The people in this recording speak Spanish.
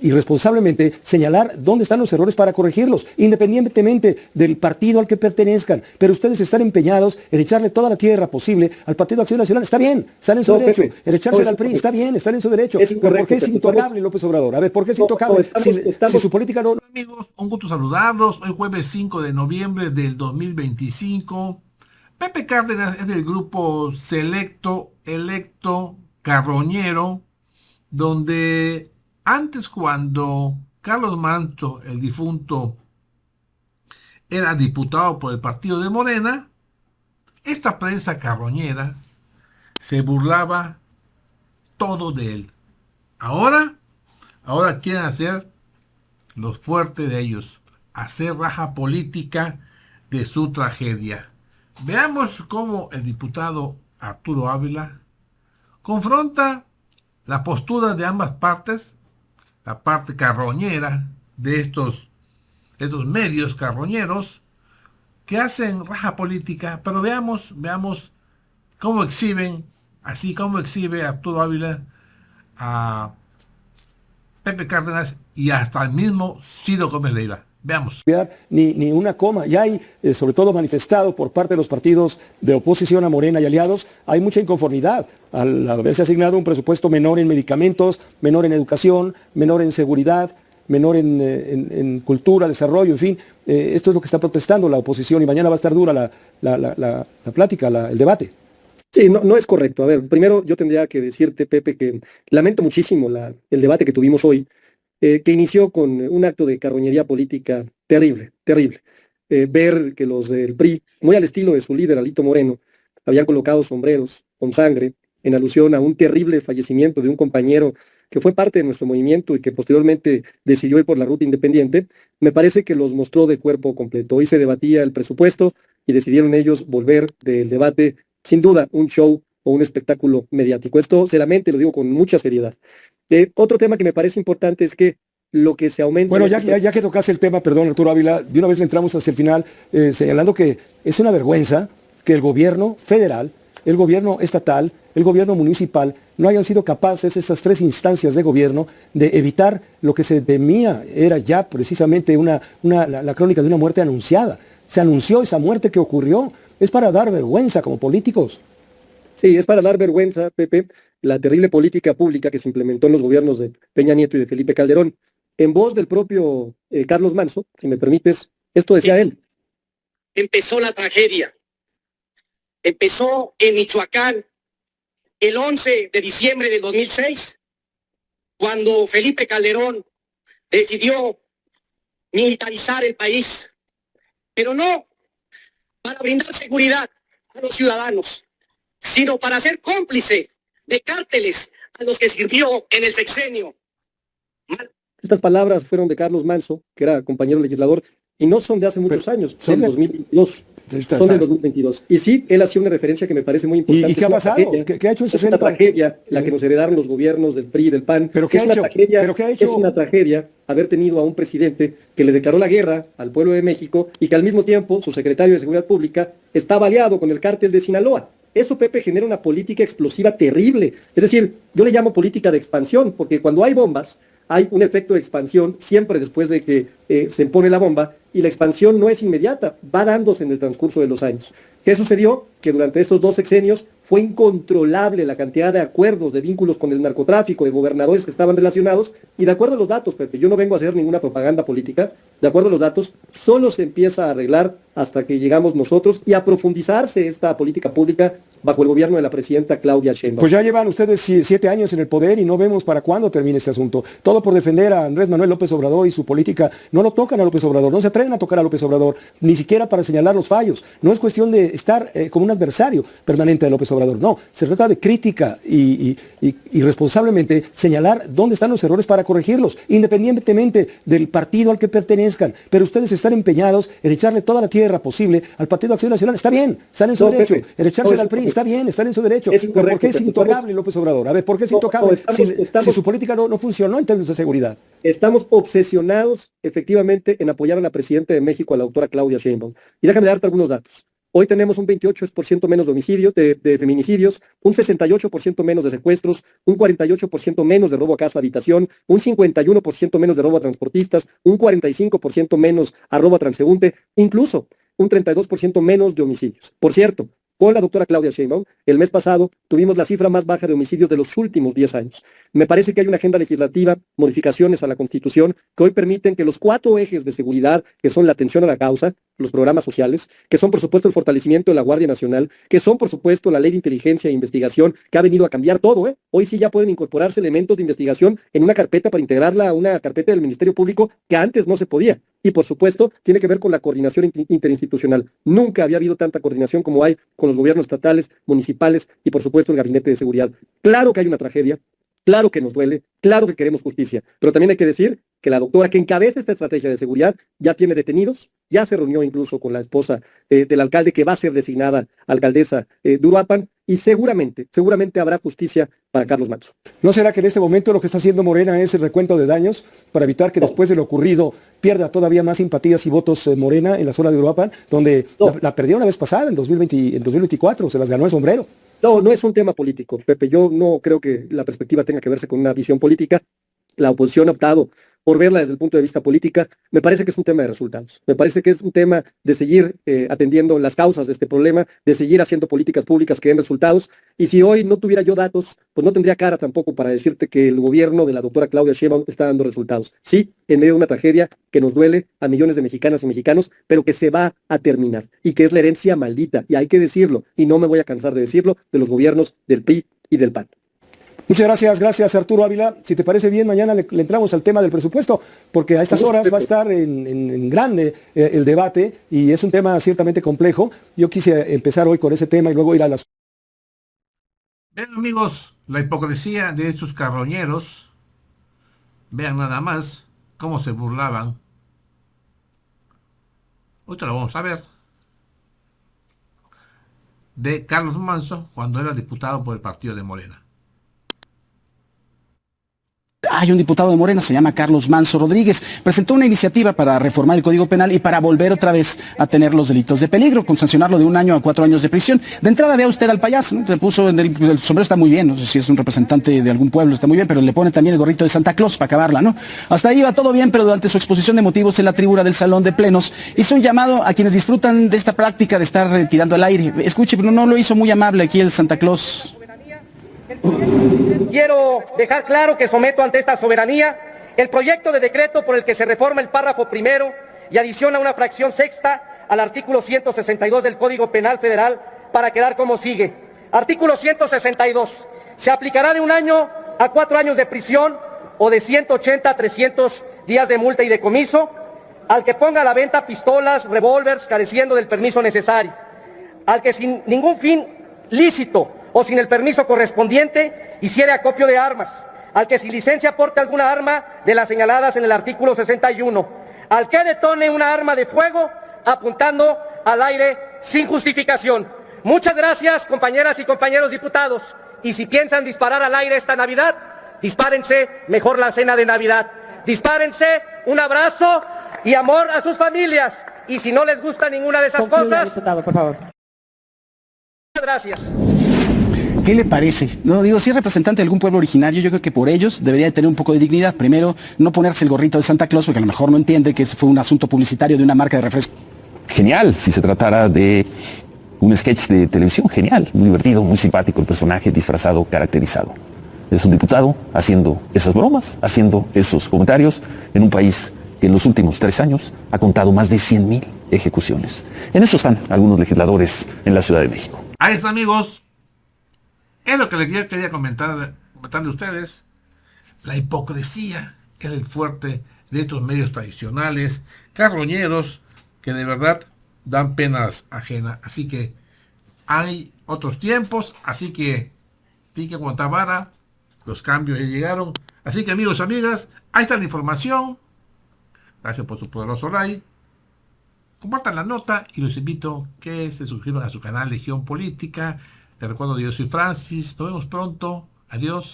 irresponsablemente señalar dónde están los errores para corregirlos, independientemente del partido al que pertenezcan. Pero ustedes están empeñados en echarle toda la tierra posible al Partido Acción Nacional. Está bien, están en su derecho. Pepe, El echársela al PRI, está bien, están en su derecho. Pero ¿por qué es intocable López Obrador? A ver, ¿por qué es intocable? Si su política no... Amigos, un gusto saludarlos. Hoy jueves 5 de noviembre del 2025. Pepe Cárdenas es del grupo selecto, electo, carroñero, donde antes, cuando Carlos Manso, el difunto, era diputado por el partido de Morena, esta prensa carroñera se burlaba todo de él. Ahora quieren hacer los fuertes de ellos, hacer raja política de su tragedia. Veamos cómo el diputado Arturo Ávila confronta la postura de ambas partes, la parte carroñera de estos medios carroñeros que hacen raja política, pero veamos cómo exhiben, así como exhibe Arturo Ávila a Pepe Cárdenas y hasta el mismo Ciro Gómez Leiva. Veamos. Ni una coma. Ya hay, sobre todo manifestado por parte de los partidos de oposición a Morena y aliados, hay mucha inconformidad al haberse asignado un presupuesto menor en medicamentos, menor en educación, menor en seguridad, menor en cultura, desarrollo, en fin. Esto es lo que está protestando la oposición y mañana va a estar dura la plática, el debate. Sí, no es correcto. A ver, primero yo tendría que decirte, Pepe, que lamento muchísimo el debate que tuvimos hoy, que inició con un acto de carroñería política terrible. Ver que los del PRI, muy al estilo de su líder, Alito Moreno, habían colocado sombreros con sangre en alusión a un terrible fallecimiento de un compañero que fue parte de nuestro movimiento y que posteriormente decidió ir por la ruta independiente, me parece que los mostró de cuerpo completo. Hoy se debatía el presupuesto y decidieron ellos volver del debate, sin duda, un show o un espectáculo mediático. Esto se lamenta y lo digo con mucha seriedad. Otro tema que me parece importante es que lo que se aumenta... Bueno, ya que tocaste el tema, perdón, Arturo Ávila, de una vez le entramos hacia el final, señalando que es una vergüenza que el gobierno federal, el gobierno estatal, el gobierno municipal no hayan sido capaces, esas tres instancias de gobierno, de evitar lo que se temía, era ya precisamente la crónica de una muerte anunciada. Se anunció esa muerte que ocurrió. Es para dar vergüenza como políticos. Sí, es para dar vergüenza, Pepe, la terrible política pública que se implementó en los gobiernos de Peña Nieto y de Felipe Calderón. En voz del propio Carlos Manso, si me permites, esto decía él. Empezó la tragedia. Empezó en Michoacán el 11 de diciembre de 2006, cuando Felipe Calderón decidió militarizar el país, pero no para brindar seguridad a los ciudadanos, sino para ser cómplice de cárteles a los que sirvió en el sexenio. Estas palabras fueron de Carlos Manso, que era compañero legislador, y no son de hace muchos años, son del 2022. Son del 2022. Y sí, él hacía una referencia que me parece muy importante. ¿Y qué ha pasado? ¿Qué ha hecho ese Es una tragedia la que nos heredaron los gobiernos del PRI y del PAN. ¿Pero qué ha hecho? Es una tragedia haber tenido a un presidente que le declaró la guerra al pueblo de México y que al mismo tiempo su secretario de Seguridad Pública estaba aliado con el cártel de Sinaloa. Eso, Pepe, genera una política explosiva terrible. Es decir, yo le llamo política de expansión, porque cuando hay bombas, hay un efecto de expansión siempre después de que se pone la bomba, y la expansión no es inmediata, va dándose en el transcurso de los años. ¿Qué sucedió? Que durante estos 2 sexenios fue incontrolable la cantidad de acuerdos, de vínculos con el narcotráfico, de gobernadores que estaban relacionados, y de acuerdo a los datos, Pepe, yo no vengo a hacer ninguna propaganda política, de acuerdo a los datos, solo se empieza a arreglar hasta que llegamos nosotros y a profundizarse esta política pública bajo el gobierno de la presidenta Claudia Sheinbaum. Pues ya llevan ustedes 7 años en el poder y no vemos para cuándo termine este asunto. Todo por defender a Andrés Manuel López Obrador y su política. No lo tocan a López Obrador, no se atreven a tocar a López Obrador, ni siquiera para señalar los fallos. No es cuestión de estar como un adversario permanente de López Obrador, no. Se trata de crítica y responsablemente señalar dónde están los errores para corregirlos, independientemente del partido al que pertenezcan. Pero ustedes están empeñados en echarle toda la tierra posible al Partido Acción Nacional. Está bien, están en su derecho. Pepe, el echársela al PRI, está bien, están en su derecho. Pero ¿por qué es intocable López Obrador? A ver, ¿por qué es intocable si su política no funcionó en términos de seguridad? Estamos obsesionados, efectivamente, en apoyar a la presidenta de México, a la doctora Claudia Sheinbaum. Y déjame darte algunos datos. Hoy tenemos un 28% menos de homicidios, de feminicidios, un 68% menos de secuestros, un 48% menos de robo a casa habitación, un 51% menos de robo a transportistas, un 45% menos a robo a transeúnte, incluso un 32% menos de homicidios. Por cierto, con la doctora Claudia Sheinbaum, el mes pasado tuvimos la cifra más baja de homicidios de los últimos 10 años. Me parece que hay una agenda legislativa, modificaciones a la Constitución, que hoy permiten que los 4 ejes de seguridad, que son la atención a la causa, los programas sociales, que son por supuesto el fortalecimiento de la Guardia Nacional, que son por supuesto la ley de inteligencia e investigación, que ha venido a cambiar todo, ¿eh? Hoy sí ya pueden incorporarse elementos de investigación en una carpeta para integrarla a una carpeta del Ministerio Público que antes no se podía. Y por supuesto, tiene que ver con la coordinación interinstitucional. Nunca había habido tanta coordinación como hay con los gobiernos estatales, municipales y por supuesto el Gabinete de Seguridad. Claro que hay una tragedia, claro que nos duele, claro que queremos justicia, pero también hay que decir que la doctora que encabeza esta estrategia de seguridad ya tiene detenidos, ya se reunió incluso con la esposa del alcalde que va a ser designada alcaldesa de Uruapan, y seguramente habrá justicia para Carlos Manso. ¿No será que en este momento lo que está haciendo Morena es el recuento de daños para evitar que después de lo ocurrido pierda todavía más simpatías y votos Morena en la zona de Uruapan, donde la perdió una vez pasada en 2024, se las ganó el sombrero? No, no es un tema político, Pepe. Yo no creo que la perspectiva tenga que verse con una visión política. La oposición ha optado por verla desde el punto de vista política. Me parece que es un tema de resultados. Me parece que es un tema de seguir atendiendo las causas de este problema, de seguir haciendo políticas públicas que den resultados. Y si hoy no tuviera yo datos, pues no tendría cara tampoco para decirte que el gobierno de la doctora Claudia Sheinbaum está dando resultados. Sí, en medio de una tragedia que nos duele a millones de mexicanas y mexicanos, pero que se va a terminar y que es la herencia maldita, y hay que decirlo, y no me voy a cansar de decirlo, de los gobiernos del PRI y del PAN. Muchas gracias Arturo Ávila. Si te parece bien, mañana le entramos al tema del presupuesto, porque a estas horas va a estar en grande el debate y es un tema ciertamente complejo. Yo quise empezar hoy con ese tema y luego ir a las... Ven amigos, la hipocresía de estos carroñeros. Vean nada más cómo se burlaban. Ahorita lo vamos a ver. De Carlos Manso cuando era diputado por el partido de Morena. Hay un diputado de Morena, se llama Carlos Manso Rodríguez, presentó una iniciativa para reformar el Código Penal y para volver otra vez a tener los delitos de peligro, con sancionarlo de 1 año a 4 años de prisión. De entrada vea usted al payaso, ¿no? Se puso en el sombrero, está muy bien, no sé si es un representante de algún pueblo, está muy bien, pero le pone también el gorrito de Santa Claus para acabarla, ¿no? Hasta ahí va todo bien, pero durante su exposición de motivos en la tribuna del Salón de Plenos, hizo un llamado a quienes disfrutan de esta práctica de estar tirando al aire. Escuche, pero no lo hizo muy amable aquí el Santa Claus. Quiero dejar claro que someto ante esta soberanía el proyecto de decreto por el que se reforma el párrafo primero y adiciona una fracción sexta al artículo 162 del Código Penal Federal para quedar como sigue. Artículo 162. Se aplicará de 1 año a 4 años de prisión o de 180 a 300 días de multa y decomiso al que ponga a la venta pistolas, revólveres careciendo del permiso necesario, al que sin ningún fin lícito o sin el permiso correspondiente hiciere acopio de armas, al que sin licencia porte alguna arma de las señaladas en el artículo 61, al que detone una arma de fuego apuntando al aire sin justificación. Muchas gracias, compañeras y compañeros diputados, y si piensan disparar al aire esta Navidad, dispárense mejor la cena de Navidad. Dispárense un abrazo y amor a sus familias, y si no les gusta ninguna de esas cosas, diputado, por favor. Gracias. ¿Qué le parece? No digo, si es representante de algún pueblo originario, yo creo que por ellos debería de tener un poco de dignidad. Primero, no ponerse el gorrito de Santa Claus, porque a lo mejor no entiende que fue un asunto publicitario de una marca de refresco. Genial, si se tratara de un sketch de televisión, genial, muy divertido, muy simpático el personaje disfrazado, caracterizado. Es un diputado haciendo esas bromas, haciendo esos comentarios en un país que en los últimos 3 años ha contado más de 100,000 ejecuciones. En eso están algunos legisladores en la Ciudad de México. Ahí está, amigos. Es lo que yo quería comentarle a ustedes. La hipocresía es el fuerte de estos medios tradicionales, carroñeros, que de verdad dan penas ajenas. Así que hay otros tiempos, así que pique aguanta vara, los cambios ya llegaron. Así que amigos, amigas, ahí está la información. Gracias por su poderoso like. Compartan la nota y los invito a que se suscriban a su canal Legión Política. Les recuerdo que yo soy Francis. Nos vemos pronto. Adiós.